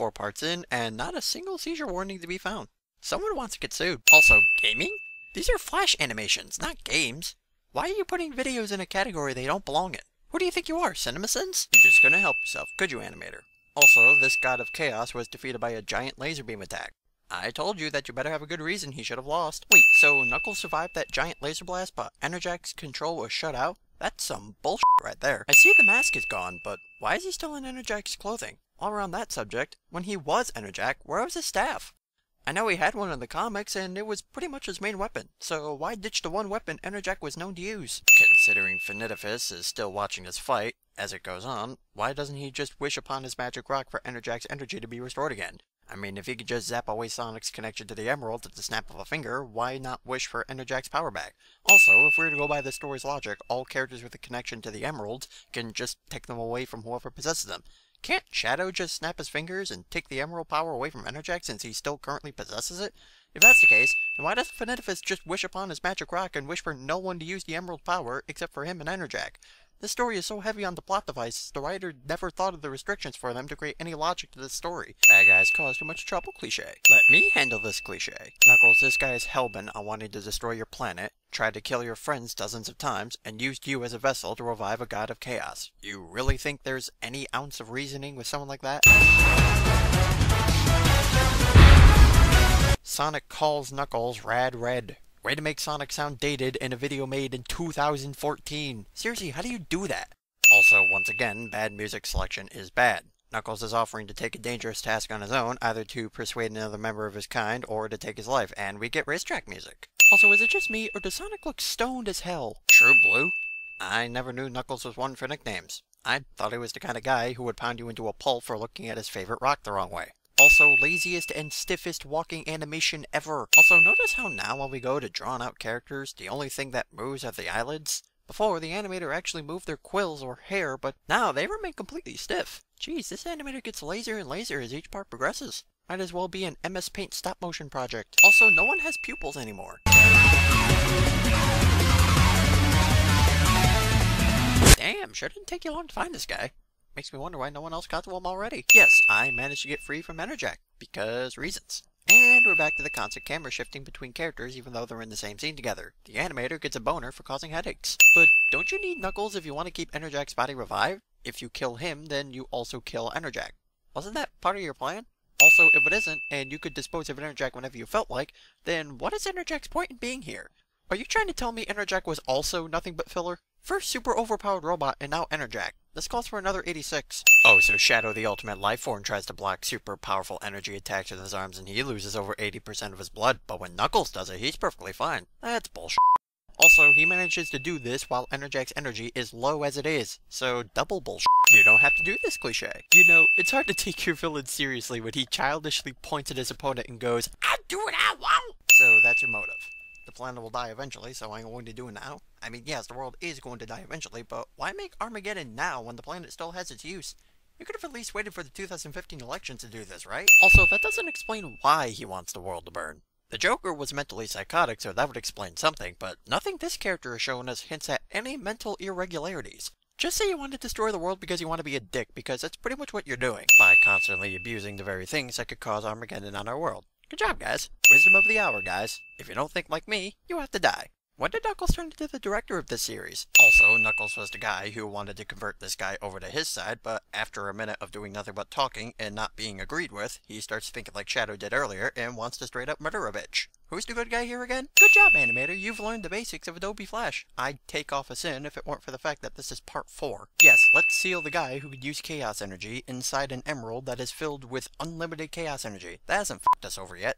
4 parts in, and not a single seizure warning to be found. Someone wants to get sued. Also, gaming? These are Flash animations, not games. Why are you putting videos in a category they don't belong in? Who do you think you are, Cinemasins? You just couldn't help yourself, could you, animator? Also, this god of chaos was defeated by a giant laser beam attack. I told you that you better have a good reason he should have lost. Wait, so Knuckles survived that giant laser blast, but Enerjac's control was shut out? That's some bullshit right there. I see the mask is gone, but why is he still in Enerjac's clothing? While we're on that subject, when he was Enerjac, where was his staff? I know he had one in the comics, and it was pretty much his main weapon, so why ditch the one weapon Enerjac was known to use? Considering Fanfic is still watching this fight, as it goes on, why doesn't he just wish upon his magic rock for Enerjac's energy to be restored again? I mean, if he could just zap away Sonic's connection to the Emerald at the snap of a finger, why not wish for Enerjac's power back? Also, if we were to go by the story's logic, all characters with a connection to the Emerald can just take them away from whoever possesses them. Can't Shadow just snap his fingers and take the Emerald power away from Enerjac since he still currently possesses it? If that's the case, then why doesn't Fanfic just wish upon his magic rock and wish for no one to use the Emerald power except for him and Enerjac? This story is so heavy on the plot devices, the writer never thought of the restrictions for them to create any logic to this story. Bad guys cause too much trouble cliché. Let me handle this cliché. Knuckles, this guy is hellbent on wanting to destroy your planet, tried to kill your friends dozens of times, and used you as a vessel to revive a god of chaos. You really think there's any ounce of reasoning with someone like that? Sonic calls Knuckles Rad Red. Way to make Sonic sound dated in a video made in 2014. Seriously, how do you do that? Also, once again, bad music selection is bad. Knuckles is offering to take a dangerous task on his own, either to persuade another member of his kind, or to take his life, and we get racetrack music. Also, is it just me, or does Sonic look stoned as hell? True Blue? I never knew Knuckles was one for nicknames. I thought he was the kind of guy who would pound you into a pulp for looking at his favorite rock the wrong way. Also, laziest and stiffest walking animation ever. Also, notice how now when we go to drawn out characters, the only thing that moves are the eyelids? Before, the animator actually moved their quills or hair, but now they remain completely stiff. Jeez, this animator gets lazier and lazier as each part progresses. Might as well be an MS Paint stop motion project. Also, no one has pupils anymore. Damn, sure didn't take you long to find this guy. Makes me wonder why no one else got to him already. Yes, I managed to get free from Enerjac, because reasons. And we're back to the constant camera shifting between characters even though they're in the same scene together. The animator gets a boner for causing headaches. But don't you need Knuckles if you want to keep Enerjac's body revived? If you kill him, then you also kill Enerjac. Wasn't that part of your plan? Also, if it isn't, and you could dispose of Enerjac whenever you felt like, then what is Enerjac's point in being here? Are you trying to tell me Enerjac was also nothing but filler? First super overpowered robot, and now Enerjac. This calls for another 86. Oh, so Shadow the ultimate life form tries to block super powerful energy attacks with his arms and he loses over 80% of his blood, but when Knuckles does it, he's perfectly fine. That's bullshit. Also, he manages to do this while Enerjac's energy is low as it is, so double bullshit. You don't have to do this cliché. You know, it's hard to take your villain seriously when he childishly points at his opponent and goes, "I'll do what I want!" So that's your motive. The planet will die eventually, so I'm going to do it now. I mean, yes, the world is going to die eventually, but why make Armageddon now when the planet still has its use? You could have at least waited for the 2015 election to do this, right? Also, that doesn't explain why he wants the world to burn. The Joker was mentally psychotic, so that would explain something, but nothing this character has shown us hints at any mental irregularities. Just say you want to destroy the world because you want to be a dick, because that's pretty much what you're doing, by constantly abusing the very things that could cause Armageddon on our world. Good job, guys. Wisdom of the hour, guys. If you don't think like me, you have to die. When did Knuckles turn into the director of this series? Also, Knuckles was the guy who wanted to convert this guy over to his side, but after a minute of doing nothing but talking and not being agreed with, he starts thinking like Shadow did earlier and wants to straight up murder a bitch. Who's the good guy here again? Good job, animator. You've learned the basics of Adobe Flash. I'd take off a sin if it weren't for the fact that this is part 4. Yes, let's seal the guy who could use chaos energy inside an emerald that is filled with unlimited chaos energy. That hasn't fucked us over yet.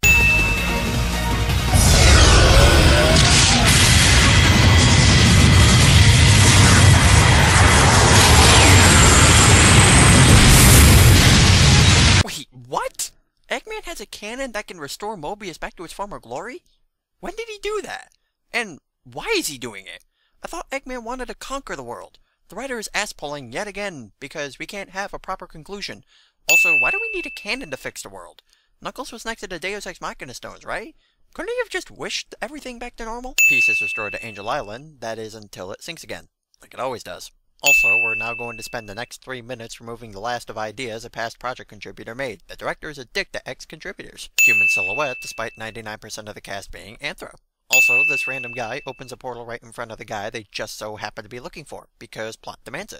Wait, what? Eggman has a cannon that can restore Mobius back to his former glory? When did he do that? And why is he doing it? I thought Eggman wanted to conquer the world. The writer is ass-pulling yet again, because we can't have a proper conclusion. Also, why do we need a cannon to fix the world? Knuckles was next to the Deus Ex Machina stones, right? Couldn't he have just wished everything back to normal? Peace is restored to Angel Island, that is until it sinks again. Like it always does. Also, we're now going to spend the next 3 minutes removing the last of ideas a past project contributor made. The director is a dick to ex-contributors. Human silhouette, despite 99% of the cast being anthro. Also, this random guy opens a portal right in front of the guy they just so happen to be looking for, because plot demands it.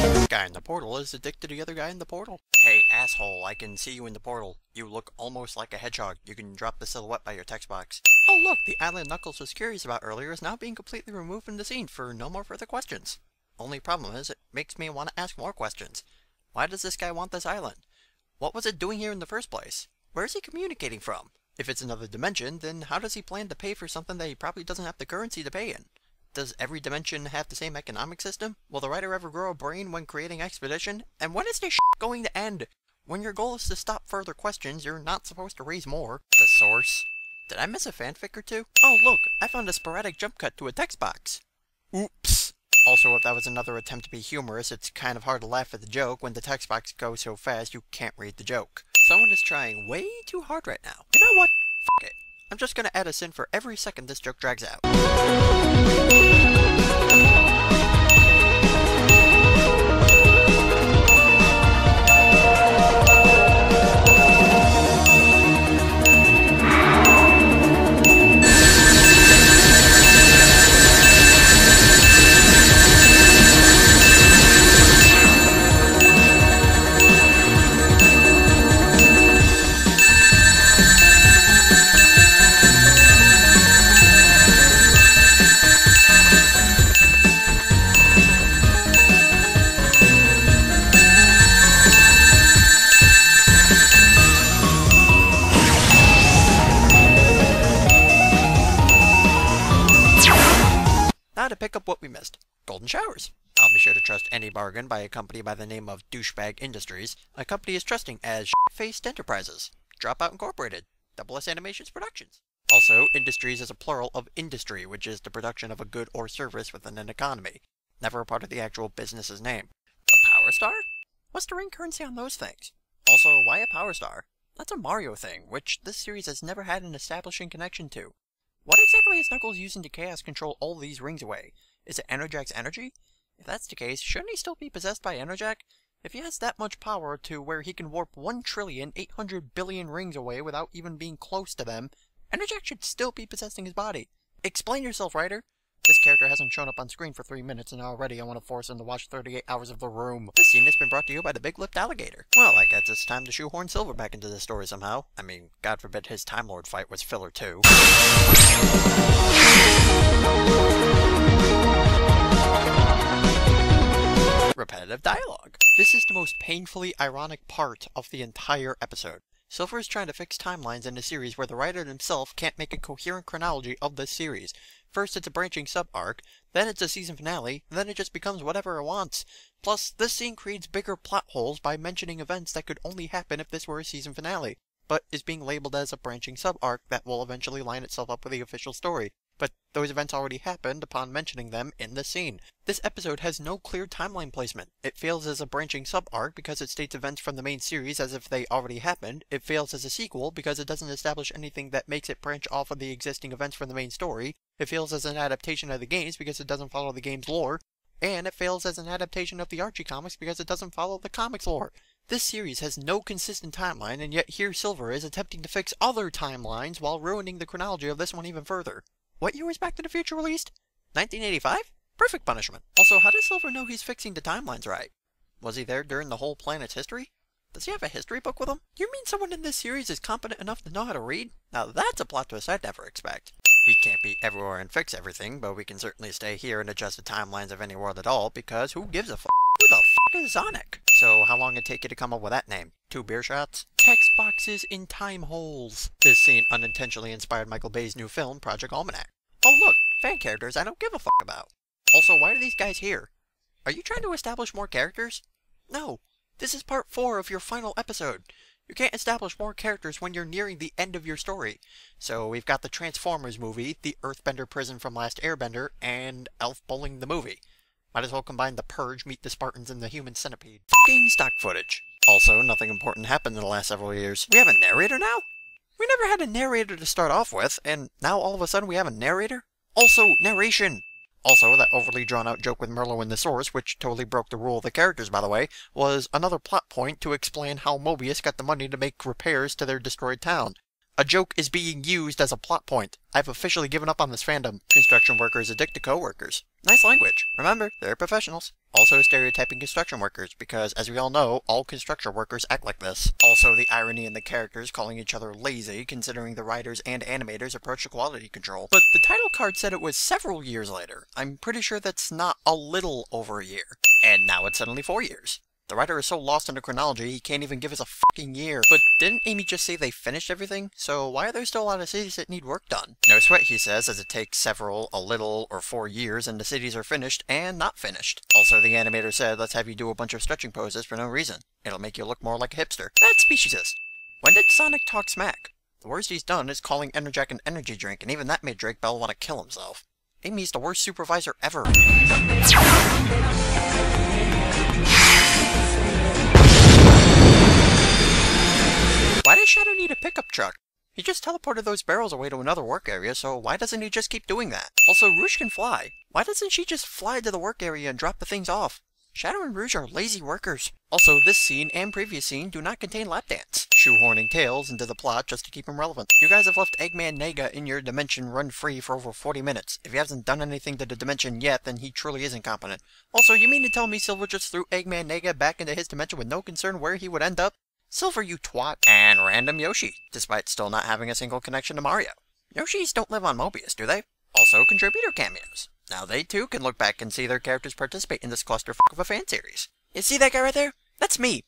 The guy in the portal is a dick to the other guy in the portal. Hey asshole, I can see you in the portal. You look almost like a hedgehog. You can drop the silhouette by your text box. Oh look, the island Knuckles was curious about earlier is now being completely removed from the scene for no more further questions. Only problem is, it makes me want to ask more questions. Why does this guy want this island? What was it doing here in the first place? Where is he communicating from? If it's another dimension, then how does he plan to pay for something that he probably doesn't have the currency to pay in? Does every dimension have the same economic system? Will the writer ever grow a brain when creating Expedition? And when is this shit going to end? When your goal is to stop further questions, you're not supposed to raise more. The source. Did I miss a fanfic or two? Oh look, I found a sporadic jump cut to a text box. Oops. Also, if that was another attempt to be humorous, it's kind of hard to laugh at the joke when the text box goes so fast you can't read the joke. Someone is trying way too hard right now. You know what? F*** it. I'm just gonna add a sin for every second this joke drags out. Now to pick up what we missed. Golden showers. I'll be sure to trust any bargain by a company by the name of Douchebag Industries, a company as trusting as Shit-Faced Enterprises, Dropout Incorporated, Double S Animations Productions. Also, industries is a plural of industry, which is the production of a good or service within an economy, never a part of the actual business's name. A Power Star? What's the ring currency on those things? Also, why a Power Star? That's a Mario thing, which this series has never had an establishing connection to. What exactly is Knuckles using to chaos control all these rings away? Is it Enerjak's energy? If that's the case, shouldn't he still be possessed by Enerjak? If he has that much power to where he can warp 1,800,000,000,000 rings away without even being close to them, Enerjak should still be possessing his body. Explain yourself, writer! This character hasn't shown up on screen for 3 minutes and already I want to force him to watch 38 hours of The Room. This scene has been brought to you by the Big-Lipped Alligator. Well, I guess it's time to shoehorn Silver back into this story somehow. I mean, God forbid his Time Lord fight was filler too. Repetitive dialogue. This is the most painfully ironic part of the entire episode. Silver is trying to fix timelines in a series where the writer himself can't make a coherent chronology of this series. First it's a branching sub-arc, then it's a season finale, then it just becomes whatever it wants. Plus, this scene creates bigger plot holes by mentioning events that could only happen if this were a season finale, but is being labeled as a branching sub-arc that will eventually line itself up with the official story. But those events already happened upon mentioning them in the scene. This episode has no clear timeline placement. It fails as a branching sub-arc because it states events from the main series as if they already happened. It fails as a sequel because it doesn't establish anything that makes it branch off of the existing events from the main story. It fails as an adaptation of the games because it doesn't follow the game's lore. And it fails as an adaptation of the Archie comics because it doesn't follow the comics lore. This series has no consistent timeline, and yet here Silver is attempting to fix other timelines while ruining the chronology of this one even further. What year was Back to the Future released? 1985? Perfect punishment. Also, how does Silver know he's fixing the timelines right? Was he there during the whole planet's history? Does he have a history book with him? You mean someone in this series is competent enough to know how to read? Now that's a plot twist I'd never expect. We can't be everywhere and fix everything, but we can certainly stay here and adjust the timelines of any world at all, because who gives a f***? Who the f*** is Sonic? So how long did it take you to come up with that name? 2 beer shots? Text boxes in time holes. This scene unintentionally inspired Michael Bay's new film, Project Almanac. Oh look, fan characters I don't give a f*** about. Also, why are these guys here? Are you trying to establish more characters? No, this is part 4 of your final episode. You can't establish more characters when you're nearing the end of your story. So we've got the Transformers movie, the Earthbender prison from Last Airbender, and Elf Bowling the movie. Might as well combine the Purge, Meet the Spartans, and the Human Centipede. F***ing stock footage. Also, nothing important happened in the last several years. We have a narrator now? We never had a narrator to start off with, and now all of a sudden we have a narrator? Also, narration! Also, that overly drawn-out joke with Merlo and the Source, which totally broke the rule of the characters, by the way, was another plot point to explain how Mobius got the money to make repairs to their destroyed town. A joke is being used as a plot point. I've officially given up on this fandom. Construction workers addict to co-workers. Nice language. Remember, they're professionals. Also stereotyping construction workers, because as we all know, all construction workers act like this. Also the irony in the characters calling each other lazy, considering the writers and animators approach to quality control. But the title card said it was several years later. I'm pretty sure that's not a little over a year. And now it's suddenly 4 years. The writer is so lost in the chronology, he can't even give us a fucking year. But didn't Amy just say they finished everything? So why are there still a lot of cities that need work done? No sweat, he says, as it takes several, a little, or 4 years, and the cities are finished and not finished. Also, the animator said, let's have you do a bunch of stretching poses for no reason. It'll make you look more like a hipster. That's speciesist. When did Sonic talk smack? The worst he's done is calling Enerjack an energy drink, and even that made Drake Bell want to kill himself. Amy's the worst supervisor ever. Why does Shadow need a pickup truck? He just teleported those barrels away to another work area, so why doesn't he just keep doing that? Also, Rouge can fly. Why doesn't she just fly to the work area and drop the things off? Shadow and Rouge are lazy workers. Also, this scene and previous scene do not contain lap dance. Shoehorning Tails into the plot just to keep him relevant. You guys have left Eggman Nega in your dimension run free for over 40 minutes. If he hasn't done anything to the dimension yet, then he truly is incompetent. Also, you mean to tell me Silver just threw Eggman Nega back into his dimension with no concern where he would end up? Silver, you twat. And random Yoshi, despite still not having a single connection to Mario. Yoshis don't live on Mobius, do they? Also, contributor cameos. Now they too can look back and see their characters participate in this clusterfuck of a fan series. You see that guy right there? That's me.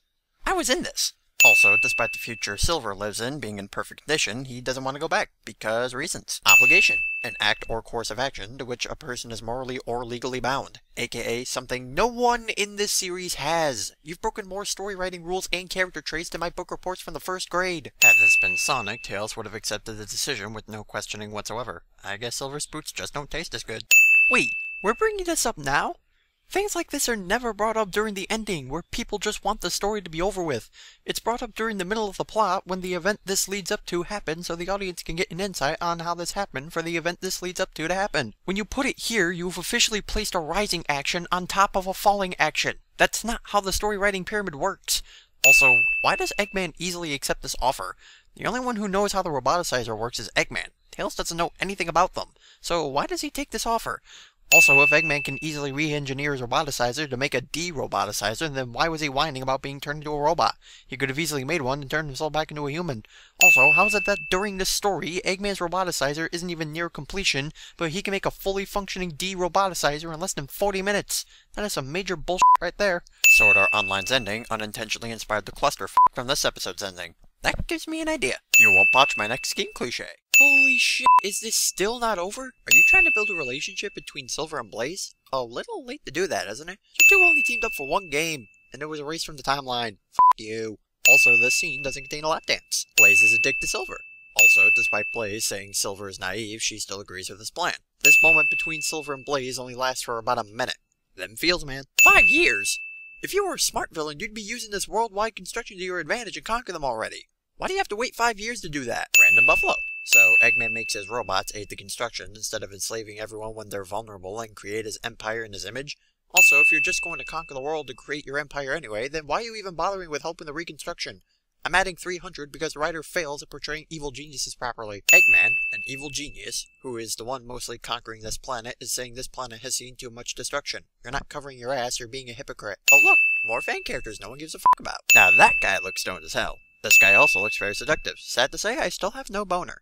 I was in this. Also, despite the future Silver lives in being in perfect condition, he doesn't want to go back, because reasons. Obligation. An act or course of action to which a person is morally or legally bound, aka something no one in this series has. You've broken more story writing rules and character traits than my book reports from the first grade. Had this been Sonic, Tails would have accepted the decision with no questioning whatsoever. I guess Silver's boots just don't taste as good. Wait, we're bringing this up now? Things like this are never brought up during the ending, where people just want the story to be over with. It's brought up during the middle of the plot, when the event this leads up to happens, so the audience can get an insight on how this happened for the event this leads up to happen. When you put it here, you've officially placed a rising action on top of a falling action. That's not how the story writing pyramid works. Also, why does Eggman easily accept this offer? The only one who knows how the roboticizer works is Eggman. Tails doesn't know anything about them. So why does he take this offer? Also, if Eggman can easily re-engineer his roboticizer to make a de-roboticizer, then why was he whining about being turned into a robot? He could have easily made one and turned himself back into a human. Also, how is it that during this story, Eggman's roboticizer isn't even near completion, but he can make a fully functioning de-roboticizer in less than 40 minutes? That is some major bullshit right there. Sword Art Online's ending unintentionally inspired the clusterfuck from this episode's ending. That gives me an idea. You won't botch my next scheme cliche. Holy shit, is this still not over? Are you trying to build a relationship between Silver and Blaze? A little late to do that, isn't it? You two only teamed up for one game, and it was erased from the timeline. F you. Also, this scene doesn't contain a lap dance. Blaze is a dick to Silver. Also, despite Blaze saying Silver is naive, she still agrees with his plan. This moment between Silver and Blaze only lasts for about a minute. Them feels, man. 5 years? If you were a smart villain, you'd be using this worldwide construction to your advantage and conquer them already. Why do you have to wait 5 years to do that? Random Buffalo. So, Eggman makes his robots aid the construction instead of enslaving everyone when they're vulnerable and create his empire in his image. Also, if you're just going to conquer the world to create your empire anyway, then why are you even bothering with helping the reconstruction? I'm adding 300 because the writer fails at portraying evil geniuses properly. Eggman, an evil genius, who is the one mostly conquering this planet, is saying this planet has seen too much destruction. You're not covering your ass, you're being a hypocrite. Oh look, more fan characters no one gives a fuck about. Now that guy looks stoned as hell. This guy also looks very seductive. Sad to say, I still have no boner.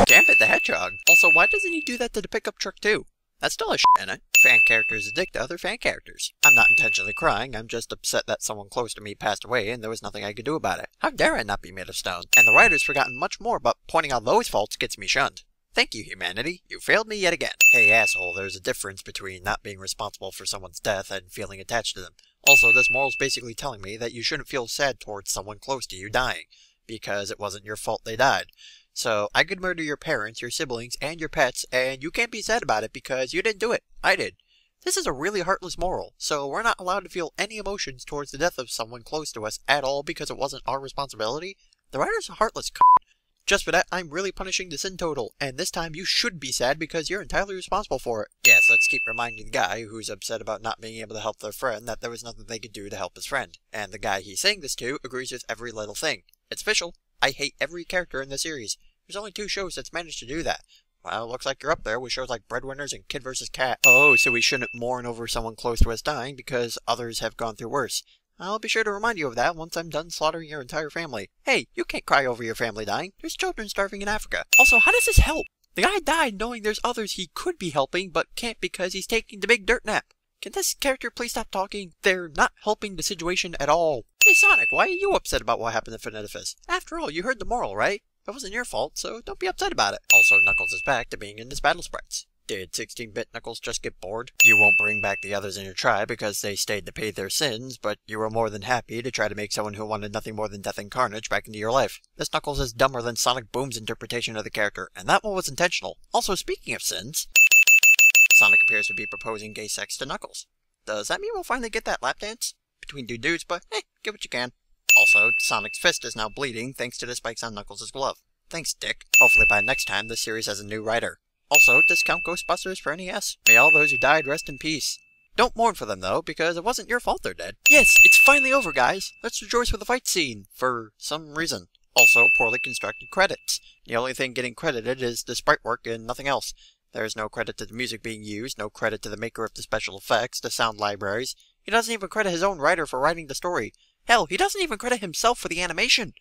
Gambit the Hedgehog. Also, why doesn't he do that to the pickup truck too? That's still a shit in it. Fan characters addict to other fan characters. I'm not intentionally crying, I'm just upset that someone close to me passed away and there was nothing I could do about it. How dare I not be made of stone? And the writer's forgotten much more, but pointing out those faults gets me shunned. Thank you, humanity. You failed me yet again. Hey, asshole, there's a difference between not being responsible for someone's death and feeling attached to them. Also, this moral's basically telling me that you shouldn't feel sad towards someone close to you dying, because it wasn't your fault they died. So, I could murder your parents, your siblings, and your pets, and you can't be sad about it because you didn't do it. I did. This is a really heartless moral, so we're not allowed to feel any emotions towards the death of someone close to us at all because it wasn't our responsibility. The writer's a heartless c***. Just for that, I'm really punishing the sin total, and this time you should be sad because you're entirely responsible for it. Yes, let's keep reminding the guy who's upset about not being able to help their friend that there was nothing they could do to help his friend. And the guy he's saying this to agrees with every little thing. It's official. I hate every character in the series. There's only 2 shows that's managed to do that. Well, looks like you're up there with shows like Breadwinners and Kid vs. Kat. Oh, so we shouldn't mourn over someone close to us dying because others have gone through worse. I'll be sure to remind you of that once I'm done slaughtering your entire family. Hey, you can't cry over your family dying. There's children starving in Africa. Also, how does this help? The guy died knowing there's others he could be helping but can't because he's taking the big dirt nap. Can this character please stop talking? They're not helping the situation at all. Hey Sonic, why are you upset about what happened to Finetificus? After all, you heard the moral, right? It wasn't your fault, so don't be upset about it. Also, Knuckles is back to being in his battle sprites. Did 16-bit Knuckles just get bored? You won't bring back the others in your tribe because they stayed to pay their sins, but you were more than happy to try to make someone who wanted nothing more than death and carnage back into your life. This Knuckles is dumber than Sonic Boom's interpretation of the character, and that one was intentional. Also, speaking of sins, Sonic appears to be proposing gay sex to Knuckles. Does that mean we'll finally get that lap dance? Between 2 dudes, but get what you can. Also, Sonic's fist is now bleeding thanks to the spikes on Knuckles' glove. Thanks, Dick. Hopefully by next time this series has a new writer. Also, discount Ghostbusters for NES. May all those who died rest in peace. Don't mourn for them though, because it wasn't your fault they're dead. Yes, it's finally over, guys. Let's rejoice with the fight scene, for some reason. Also, poorly constructed credits. The only thing getting credited is the sprite work and nothing else. There's no credit to the music being used, no credit to the maker of the special effects, the sound libraries. He doesn't even credit his own writer for writing the story. Hell, he doesn't even credit himself for the animation.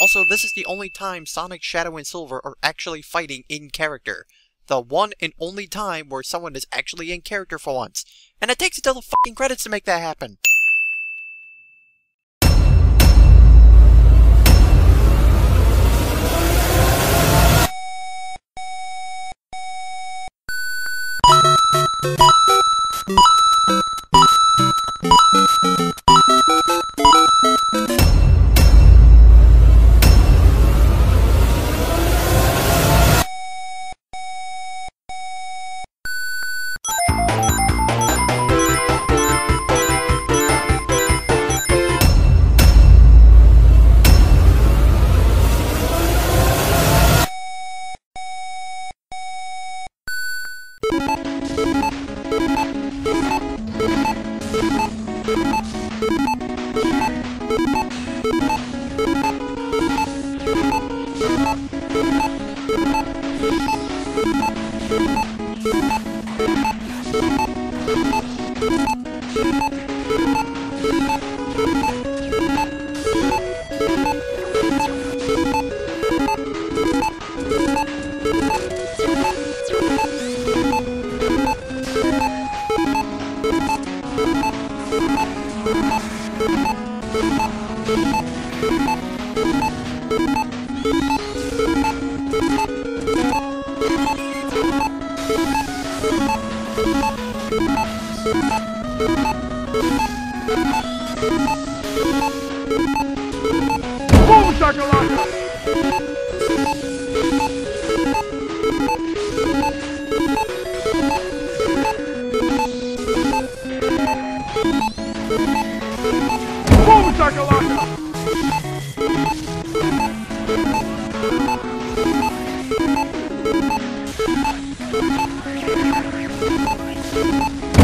Also, this is the only time Sonic, Shadow, and Silver are actually fighting in character. The one and only time where someone is actually in character for once. And it takes until the fucking credits to make that happen. Boom shakalaka! Boom shakalaka!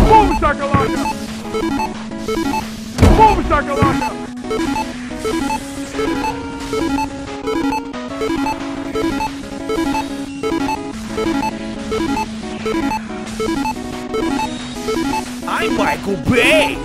Boom shakalaka! Boom shakalaka! I'm Michael Bay!